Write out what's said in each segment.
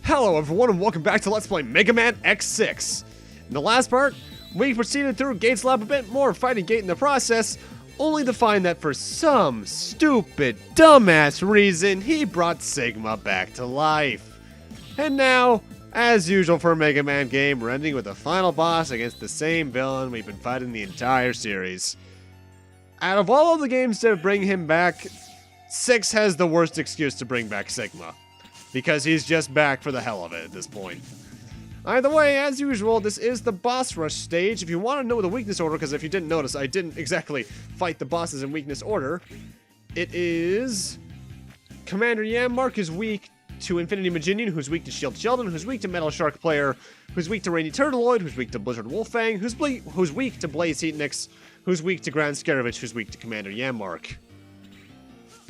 Hello everyone and welcome back to Let's Play Mega Man X6. In the last part, we proceeded through Gate's lab a bit more, fighting Gate in the process, only to find that for some stupid, dumbass reason, he brought Sigma back to life. And now, as usual for a Mega Man game, we're ending with the final boss against the same villain we've been fighting the entire series. Out of all of the games to bring him back, 6 has the worst excuse to bring back Sigma. Because he's just back for the hell of it at this point. Either way, as usual, this is the boss rush stage. If you want to know the weakness order, because if you didn't notice, I didn't exactly fight the bosses in weakness order. It is... Commander Yammark is weak to Infinity Mijinion, who's weak to Shield Sheldon, who's weak to Metal Shark Player, who's weak to Rainy Turtleoid, who's weak to Blizzard Wolfang, who's weak to Blaze Heatnix, who's weak to Grand Scaravich, who's weak to Commander Yammark.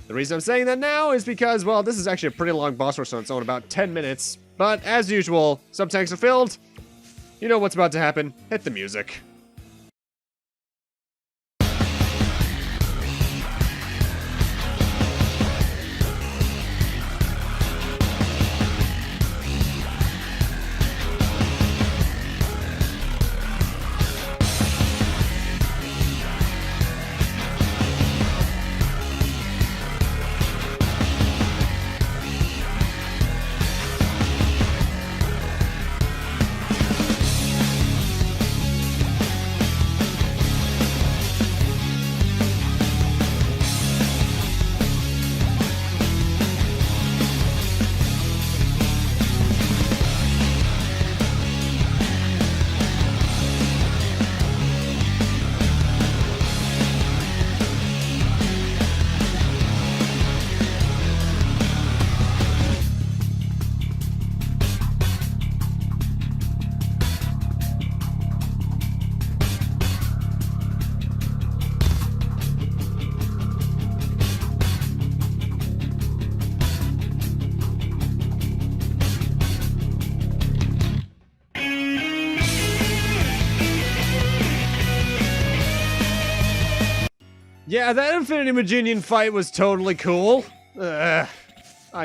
The reason I'm saying that now is because, well, this is actually a pretty long boss rush on its own, about 10 minutes. But, as usual, sub-tanks are filled. You know what's about to happen. Hit the music. Yeah, that Infinity Mijinion fight was totally cool. I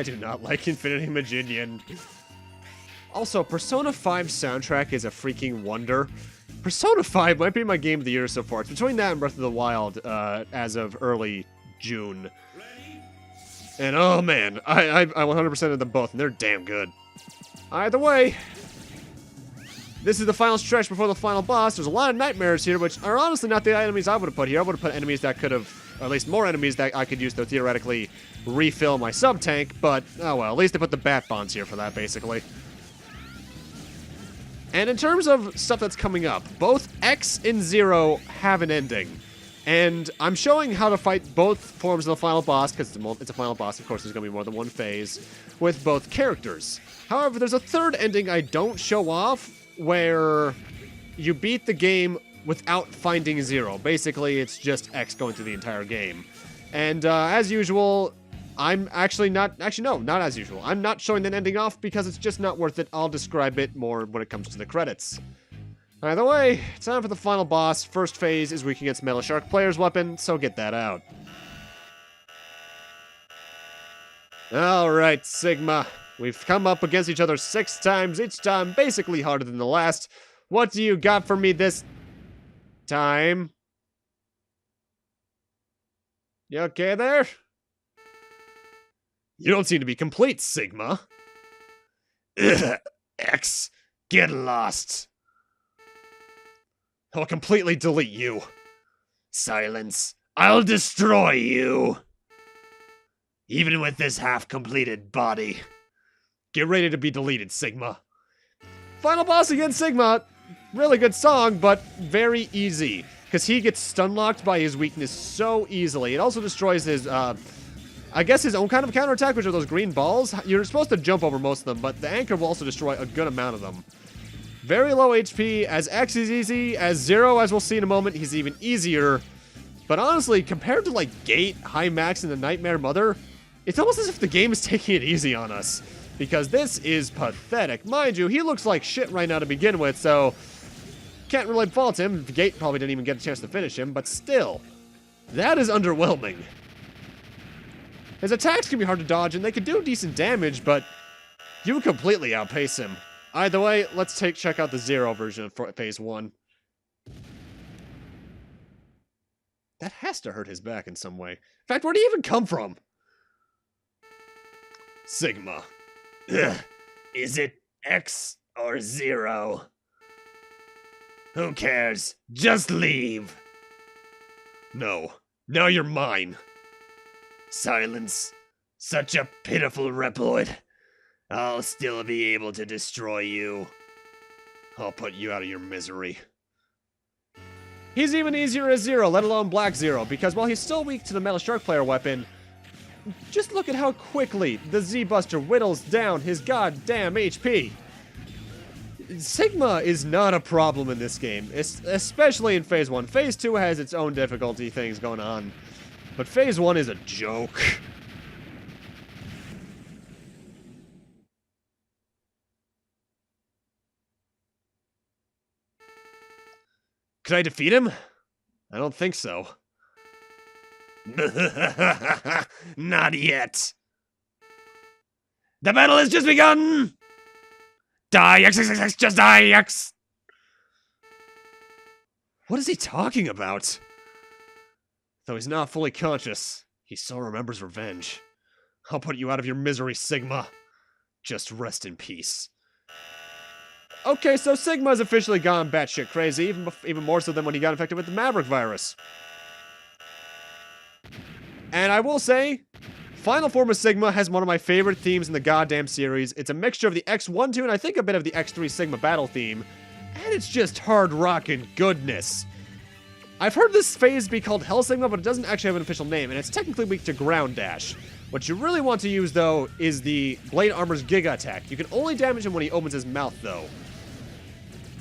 do not like Infinity Mijinion. Also, Persona 5 soundtrack is a freaking wonder. Persona 5 might be my game of the year so far. It's between that and Breath of the Wild as of early June. And oh man, I 100%ed them both, and they're damn good. Either way, this is the final stretch before the final boss. There's a lot of nightmares here, which are honestly not the enemies I would have put here. I would have put enemies that could have, or at least more enemies that I could use to theoretically refill my sub-tank, but, oh well, at least they put the bat bonds here for that, basically. And in terms of stuff that's coming up, both X and Zero have an ending. And I'm showing how to fight both forms of the final boss, because it's a final boss, of course there's going to be more than one phase, with both characters. However, there's a third ending I don't show off, where you beat the game without finding Zero. Basically, it's just X going through the entire game. And as usual, I'm actually not as usual. I'm not showing that ending off because it's just not worth it. I'll describe it more when it comes to the credits. Either way, time for the final boss. First phase is weak against Metal Shark Player's weapon, so get that out. Alright, Sigma. We've come up against each other 6 times, each time basically harder than the last. What do you got for me this time? You okay there? You don't seem to be complete, Sigma. Ugh, X, get lost. I'll completely delete you. Silence. I'll destroy you. Even with this half-completed body. Get ready to be deleted, Sigma. Final boss against Sigma. Really good song, but very easy. Because he gets stun-locked by his weakness so easily. It also destroys his, I guess his own kind of counterattack, which are those green balls. You're supposed to jump over most of them, but the anchor will also destroy a good amount of them. Very low HP. As X is easy, as Zero, as we'll see in a moment, he's even easier. But honestly, compared to, like, Gate, High Max, and the Nightmare Mother, it's almost as if the game is taking it easy on us. Because this is pathetic. Mind you, he looks like shit right now to begin with, so can't really fault him. The Gate probably didn't even get a chance to finish him, but still, that is underwhelming. His attacks can be hard to dodge, and they can do decent damage, but You completely outpace him. Either way, let's check out the Zero version of Phase 1. That has to hurt his back in some way. In fact, where'd he even come from? Sigma. Ugh. Is it X or 0? Who cares? Just leave. No. Now you're mine. Silence. Such a pitiful reploid. I'll still be able to destroy you. I'll put you out of your misery. He's even easier as Zero, let alone Black Zero, because while he's still weak to the Metal Shark player weapon, just look at how quickly the Z-Buster whittles down his goddamn HP. Sigma is not a problem in this game, especially in Phase 1. Phase 2 has its own difficulty things going on, but Phase 1 is a joke. Could I defeat him? I don't think so. Not yet. The battle has just begun! Die, X, just die, X! What is he talking about? Though he's not fully conscious, he still remembers revenge. I'll put you out of your misery, Sigma. Just rest in peace. Okay, so Sigma's officially gone batshit crazy, even more so than when he got infected with the Maverick virus. And I will say, Final Form of Sigma has one of my favorite themes in the goddamn series. It's a mixture of the X1, 2, and I think a bit of the X3 Sigma battle theme. And it's just hard rockin' goodness. I've heard this phase be called Hell Sigma, but it doesn't actually have an official name, and it's technically weak to Ground Dash. What you really want to use, though, is the Blade Armor's Giga Attack. You can only damage him when he opens his mouth, though.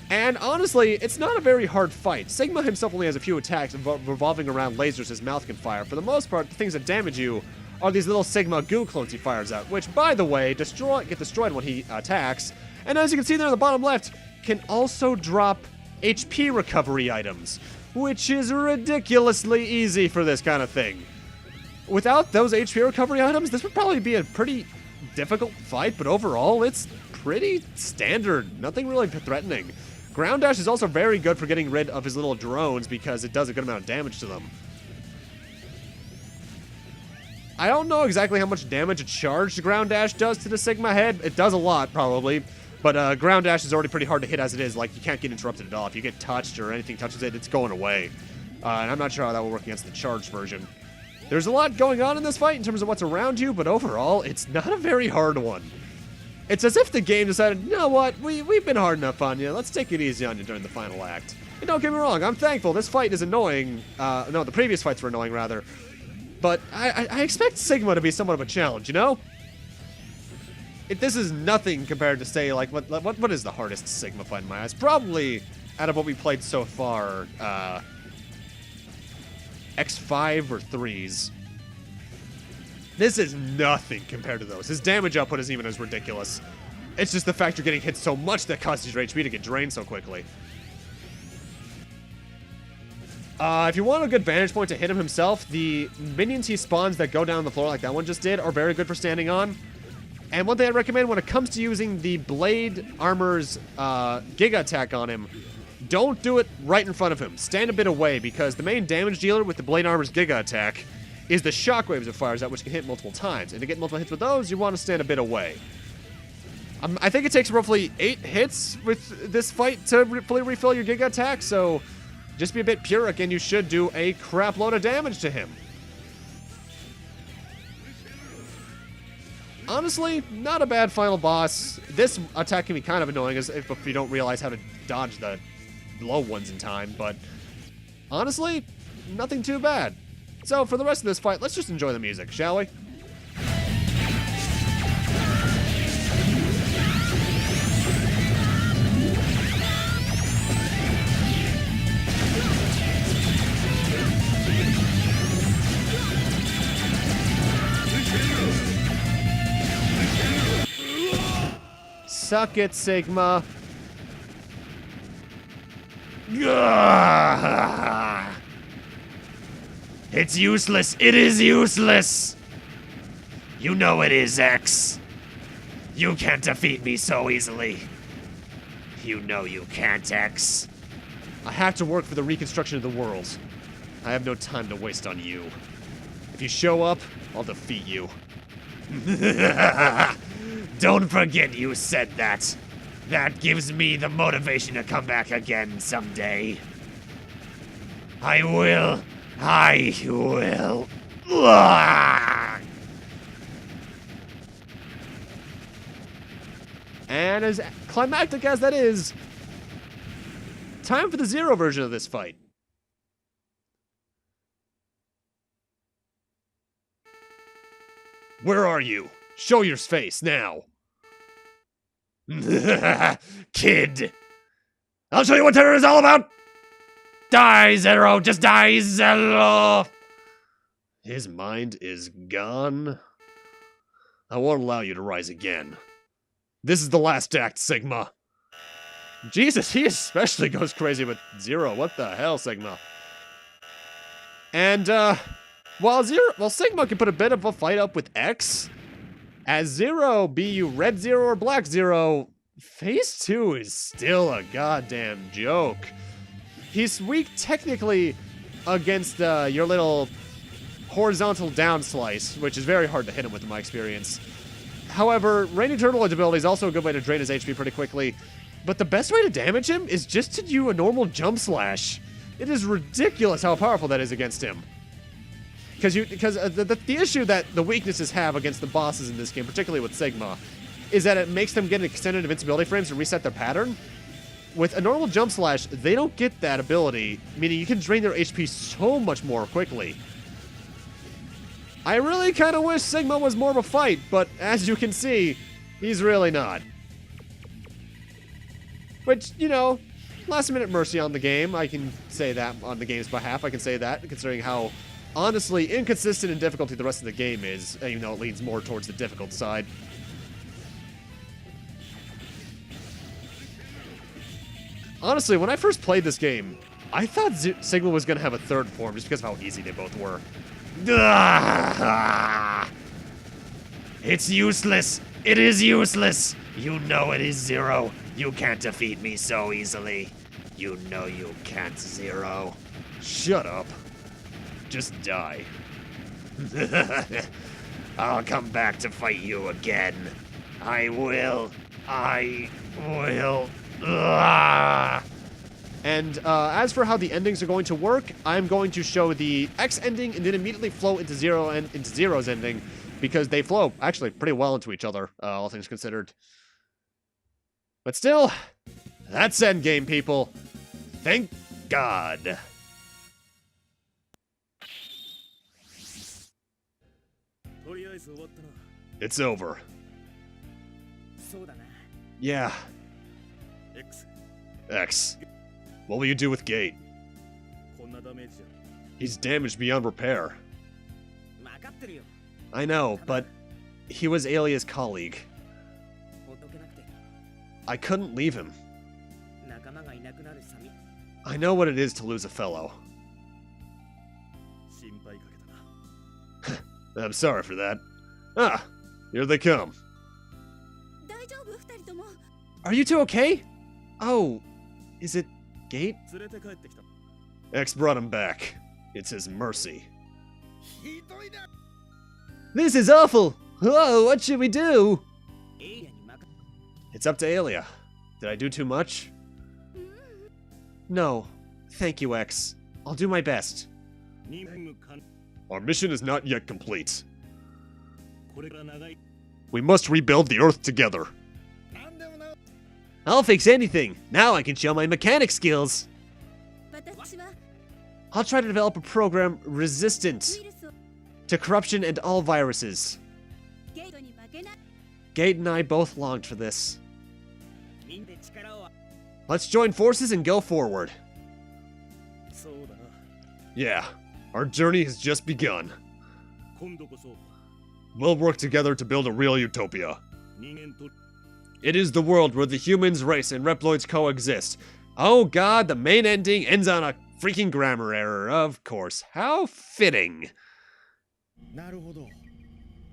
And honestly, it's not a very hard fight. Sigma himself only has a few attacks revolving around lasers his mouth can fire. For the most part, the things that damage you are these little Sigma goo clones he fires out, which, by the way, get destroyed when he attacks. And as you can see there on the bottom left, can also drop HP recovery items, which is ridiculously easy for this kind of thing. Without those HP recovery items, this would probably be a pretty difficult fight, but overall, it's pretty standard. Nothing really threatening. Ground Dash is also very good for getting rid of his little drones because it does a good amount of damage to them. I don't know exactly how much damage a charged Ground Dash does to the Sigma head. It does a lot, probably. But Ground Dash is already pretty hard to hit as it is. Like, you can't get interrupted at all. If you get touched or anything touches it, it's going away. And I'm not sure how that will work against the charged version. There's a lot going on in this fight in terms of what's around you, but overall, it's not a very hard one. It's as if the game decided, you know what, we've been hard enough on you, let's take it easy on you during the final act. And don't get me wrong, I'm thankful, this fight is annoying, no, the previous fights were annoying, rather. But I expect Sigma to be somewhat of a challenge, you know? This is nothing compared to, say, like, what is the hardest Sigma fight in my eyes? Probably, out of what we played so far, X5 or 3s. This is nothing compared to those. His damage output isn't even as ridiculous. It's just the fact you're getting hit so much that causes your HP to get drained so quickly. If you want a good vantage point to hit him himself, the minions he spawns that go down on the floor like that one just did are very good for standing on. And one thing I recommend when it comes to using the Blade Armor's Giga Attack on him, don't do it right in front of him. Stand a bit away, because the main damage dealer with the Blade Armor's Giga Attack is the shockwaves it fires out, which can hit multiple times. And to get multiple hits with those, you want to stand a bit away. I think it takes roughly 8 hits with this fight to fully refill your Giga Attack, so just be a bit Pyrrhic and you should do a crap load of damage to him. Honestly, not a bad final boss. This attack can be kind of annoying if you don't realize how to dodge the low ones in time, but honestly, nothing too bad. So for the rest of this fight, let's just enjoy the music, shall we? Suck it, Sigma. It's useless. It is useless. You know it is, X. You can't defeat me so easily. You know you can't, X. I have to work for the reconstruction of the world. I have no time to waste on you. If you show up, I'll defeat you. Don't forget you said that. That gives me the motivation to come back again someday. I will. And as climactic as that is, time for the Zero version of this fight. Where are you? Show your face now. Kid. I'll show you what terror is all about. Die, Zero. Just die, Zero. His mind is gone. I won't allow you to rise again. This is the last act, Sigma. Jesus, he especially goes crazy with Zero. What the hell, Sigma? And, while Sigma can put a bit of a fight up with X, as Zero, be you Red Zero or Black Zero, Phase 2 is still a goddamn joke. He's weak technically against your little horizontal down slice, which is very hard to hit him with in my experience. However, Reigning Turtle ability is also a good way to drain his HP pretty quickly, but the best way to damage him is just to do a normal jump slash. It is ridiculous how powerful that is against him. Because the issue that the weaknesses have against the bosses in this game, particularly with Sigma, is that it makes them get extended invincibility frames to reset their pattern. With a normal jump slash, they don't get that ability, meaning you can drain their HP so much more quickly. I really kind of wish Sigma was more of a fight, but as you can see, he's really not. Which, you know, last minute mercy on the game. I can say that on the game's behalf. I can say that, considering how honestly inconsistent in difficulty the rest of the game is, even though it leans more towards the difficult side. Honestly, when I first played this game, I thought Sigma was going to have a third form just because of how easy they both were. It's useless. It is useless. You know it is, Zero. You can't defeat me so easily. You know you can't, Zero. Shut up. Just die. I'll come back to fight you again. I will. And as for how the endings are going to work, I'm going to show the X ending and then immediately flow into Zero's ending, because they flow actually pretty well into each other, all things considered. But still, that's Endgame, people. Thank God. It's over. Yeah. X. What will you do with Gate? He's damaged beyond repair. I know, but he was Alia's colleague. I couldn't leave him. I know what it is to lose a fellow. I'm sorry for that. Ah, here they come. Are you two okay? Oh, is it Gate? X brought him back. It's his mercy. This is awful! Whoa, what should we do? It's up to Alia. Did I do too much? No. Thank you, X. I'll do my best. Our mission is not yet complete. We must rebuild the Earth together. I'll fix anything. Now I can show my mechanic skills. I'll try to develop a program resistant to corruption and all viruses. Gate and I both longed for this. Let's join forces and go forward. Yeah, our journey has just begun. We'll work together to build a real utopia. It is the world where the humans race and Reploids coexist. Oh god, the main ending ends on a freaking grammar error, of course. How fitting.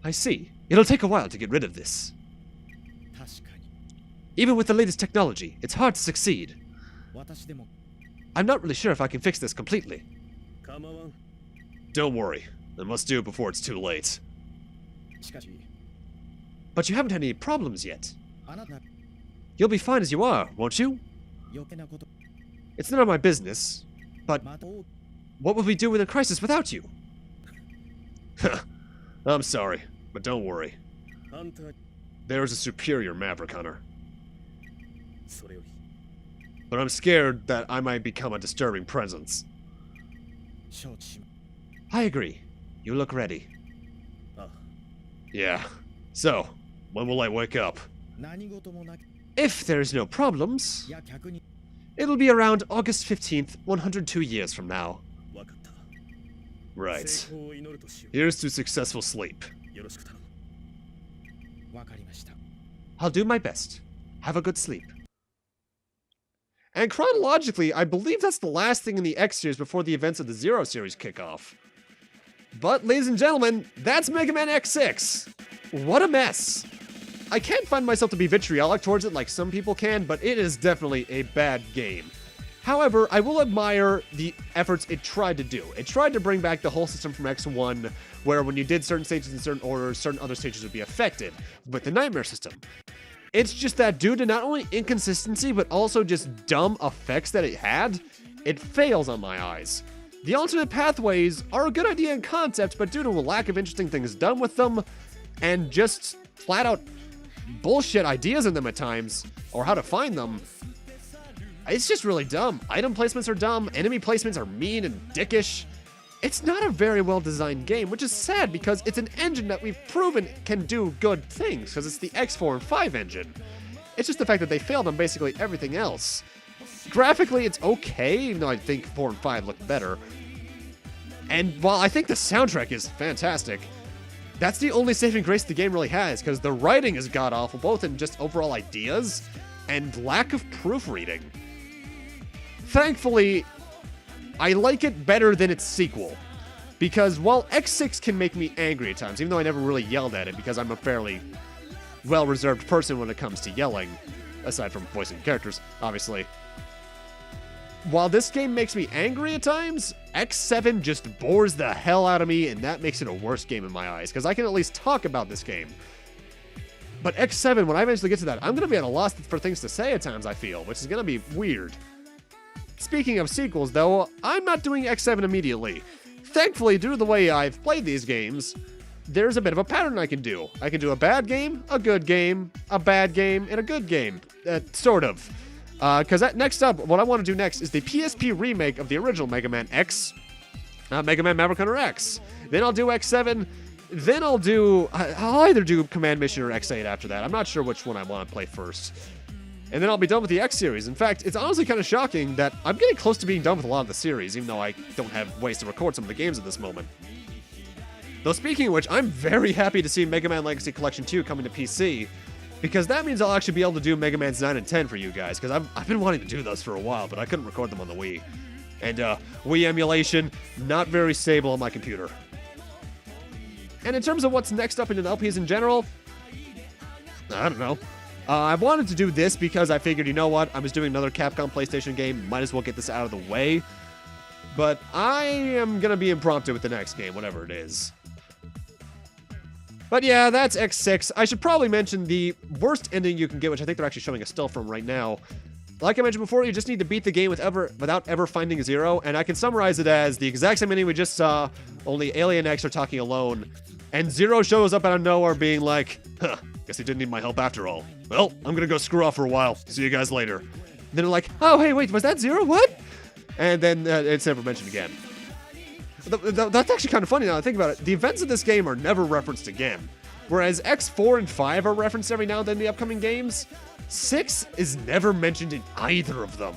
I see. It'll take a while to get rid of this. Even with the latest technology, it's hard to succeed. I'm not really sure if I can fix this completely. Don't worry. I must do it before it's too late. But you haven't had any problems yet. You'll be fine as you are, won't you? It's none of my business, but what would we do in a crisis without you? I'm sorry, but don't worry. There is a superior Maverick Hunter. But I'm scared that I might become a disturbing presence. I agree. You look ready. Yeah. So, when will I wake up? If there's no problems, it'll be around August 15th, 102 years from now. Right. Here's to successful sleep. I'll do my best. Have a good sleep. And chronologically, I believe that's the last thing in the X series before the events of the Zero series kick off. But, ladies and gentlemen, that's Mega Man X6. What a mess. I can't find myself to be vitriolic towards it like some people can, but it is definitely a bad game. However, I will admire the efforts it tried to do. It tried to bring back the whole system from X1, where when you did certain stages in certain orders, certain other stages would be affected with the Nightmare system. It's just that due to not only inconsistency, but also just dumb effects that it had, it fails on my eyes. The alternate pathways are a good idea in concept, but due to a lack of interesting things done with them, and just flat out bullshit ideas in them at times, or how to find them, it's just really dumb. Item placements are dumb, enemy placements are mean and dickish. It's not a very well designed game, which is sad because it's an engine that we've proven can do good things, because it's the X4 and 5 engine. It's just the fact that they failed on basically everything else. Graphically, it's okay, even though I think 4 and 5 look better. And while I think the soundtrack is fantastic, that's the only saving grace the game really has, because the writing is god-awful, both in just overall ideas and lack of proofreading. Thankfully, I like it better than its sequel, because while X6 can make me angry at times, even though I never really yelled at it because I'm a fairly well-reserved person when it comes to yelling, aside from voicing characters, obviously. While this game makes me angry at times, X7 just bores the hell out of me, and that makes it a worse game in my eyes, because I can at least talk about this game. But X7, when I eventually get to that, I'm going to be at a loss for things to say at times, I feel, which is going to be weird. Speaking of sequels, though, I'm not doing X7 immediately. Thankfully, due to the way I've played these games, there's a bit of a pattern I can do. I can do a bad game, a good game, a bad game, and a good game. Sort of. Because next up, what I want to do next is the PSP remake of the original Mega Man X, Mega Man Maverick Hunter X. Then I'll do X7. Then I'll either do Command Mission or X8 after that. I'm not sure which one I want to play first. And then I'll be done with the X series. In fact, it's honestly kind of shocking that I'm getting close to being done with a lot of the series, even though I don't have ways to record some of the games at this moment. Though speaking of which, I'm very happy to see Mega Man Legacy Collection 2 coming to PC, because that means I'll actually be able to do Mega Man's 9 and 10 for you guys, because I've been wanting to do those for a while, but I couldn't record them on the Wii. And Wii emulation, not very stable on my computer. And in terms of what's next up in LPs in general, I don't know. I wanted to do this because I figured, you know what, I was doing another Capcom PlayStation game, might as well get this out of the way. But I am going to be impromptu with the next game, whatever it is. But yeah, that's X6. I should probably mention the worst ending you can get, which I think they're actually showing a still from right now. Like I mentioned before, you just need to beat the game without ever finding Zero, and I can summarize it as the exact same ending we just saw, only Alien X are talking alone, and Zero shows up out of nowhere being like, huh, guess he didn't need my help after all. Well, I'm gonna go screw off for a while. See you guys later. And then they're like, oh, hey, wait, was that Zero? What? And then it's never mentioned again. That's actually kind of funny now I think about it. The events of this game are never referenced again. Whereas X4 and 5 are referenced every now and then in the upcoming games, 6 is never mentioned in either of them,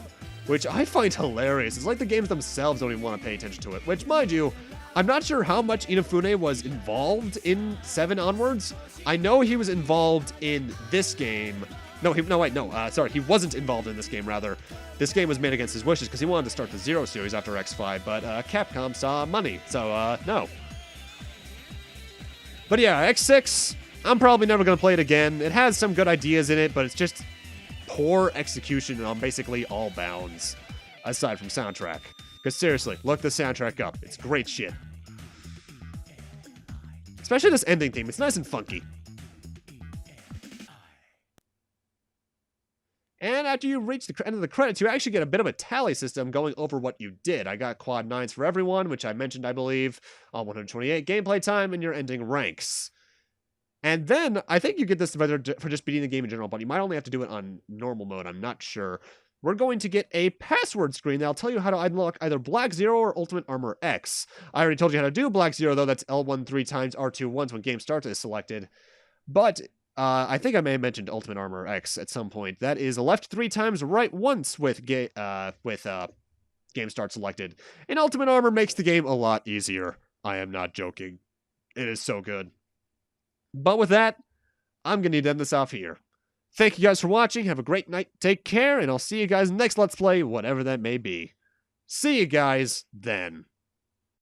which I find hilarious. It's like the games themselves don't even want to pay attention to it, which, mind you, I'm not sure how much Inafune was involved in 7 onwards. I know he was involved in this game. He wasn't involved in this game, rather. This game was made against his wishes because he wanted to start the Zero series after X5, but Capcom saw money, so no. But yeah, X6, I'm probably never going to play it again. It has some good ideas in it, but it's just poor execution on basically all bounds, aside from soundtrack. Because seriously, look the soundtrack up. It's great shit. Especially this ending theme. It's nice and funky. And after you reach the end of the credits, you actually get a bit of a tally system going over what you did. I got quad 9s for everyone, which I mentioned, I believe, on 128 gameplay time, and your ending ranks. And then, I think you get this for just beating the game in general, but you might only have to do it on normal mode, I'm not sure. We're going to get a password screen that'll tell you how to unlock either Black Zero or Ultimate Armor X. I already told you how to do Black Zero, though. That's L1 3 times, R2 once when game starts is selected. But I think I may have mentioned Ultimate Armor X at some point. That is left 3 times, right once with game start selected. And Ultimate Armor makes the game a lot easier. I am not joking. It is so good. But with that, I'm going to need to end this off here. Thank you guys for watching. Have a great night. Take care, and I'll see you guys next Let's Play, whatever that may be. See you guys then.